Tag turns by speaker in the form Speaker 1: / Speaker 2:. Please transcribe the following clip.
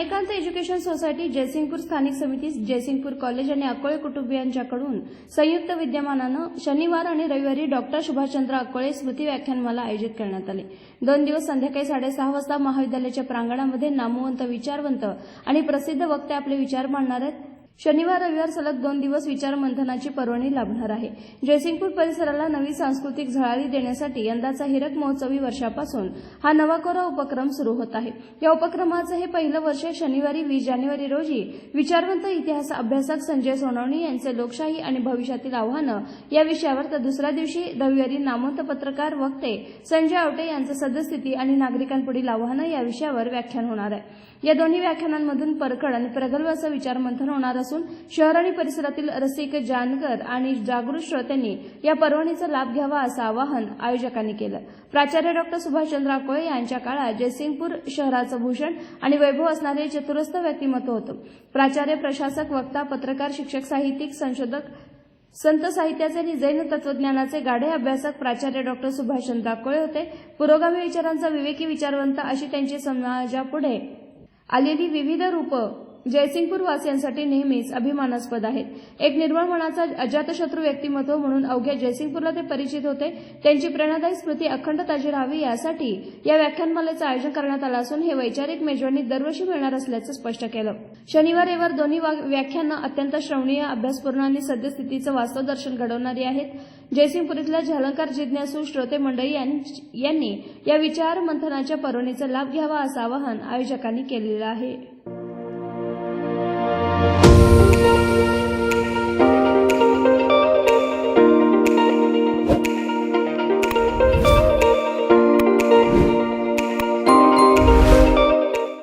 Speaker 1: Manikant education society Jaysingpur स्थानिक समिती Jaysingpur college आणि अकोळे कुटुंबियांच्याकडून संयुक्त विद्यमानानं शनिवार आणि रविवारी डॉक्टर सुभाषचंद्र अकोळे स्मृती व्याख्यानमाला आयोजित करण्यात आली। 2 दिवस संध्याकाळी 6:30 वाजता महाविद्यालयाच्या प्रांगणामध्ये नामवंत, विचारवंत आणि प्रसिद्ध वक्ते आपले विचार मांडणार आहेत। शनिवार रविवार सलग 2 दिवस विचार मंथनाची पर्वणी लाभणार आहे। जयसिंगपूर परिसराला नवी सांस्कृतिक झळाळी देण्यासाठी यंदाचा हिरक महोत्सवी वर्षापासून हा नवाकोरा उपक्रम सुरू होत आहे। या उपक्रमाचे हे पहिलं वर्ष शनिवारी 20 जानेवारी रोजी विचारवंत इतिहास अभ्यासक संजय सोनवणे यांचे लोकशाही आणि भविष्यातील आव्हानं या विषयावर, तर दुसऱ्या दिवशी रविवारी नामवंत पत्रकार वक्ते संजय आवटे यांचं सद्यस्थिती आणि नागरिकांपुढील आव्हानं या विषयावर व्याख्यान होणार आहे। या दोन्ही व्याख्यानांमधून परखड आणि प्रगल्भ असं विचार मंथन होणार असून शहर आणि परिसरातील रसिक, जानकर आणि जागृत श्रोत्यांनी या पर्वणीचा लाभ घ्यावा असं आवाहन आयोजकांनी केलं। प्राचार्य डॉक्टर सुभाषचंद्र अकोळे यांच्या काळात जयसिंगपूर शहराचं भूषण आणि वैभव असणारे चतुरस्र व्यक्तिमत्व होतं। प्राचार्य, प्रशासक, वक्ता, पत्रकार, शिक्षक, साहित्यिक, संशोधक, संत साहित्याचे आणि जैन तत्वज्ञानाचे गाढे अभ्यासक प्राचार्य डॉक्टर सुभाषचंद्र अकोळे होते। पुरोगामी विचारांचा विवेकी विचारवंत अशी त्यांची समाजापुढे आलेली विविध रूपं जयसिंगपूर वासियांसाठी नेहमीच अभिमानास्पद आहेत। एक निर्मळ मनाचा अजातशत्रू व्यक्तिमत्व म्हणून अवघ्या जयसिंगपूरला ते परिचित होते। त्यांची प्रेरणादायी स्मृती अखंड ताजी राहावी यासाठी या व्याख्यानमालेचं आयोजन करण्यात आलं असून हे वैचारिक मेजवानी दरवर्षी मिळणार असल्याचं स्पष्ट केलं। शनिवार रविवार दोन्ही व्याख्यानं अत्यंत श्रवणीय, अभ्यासपूर्ण आणि सद्यस्थितीचं वास्तव दर्शन घडवणारी आहेत। जयसिंगपूर इथल्या झलंकार जिज्ञासू श्रोते मंडळी यांनी या विचार मंथनाच्या पर्वणीचा लाभ घ्यावा असं आवाहन आयोजकांनी केलेलं आहे।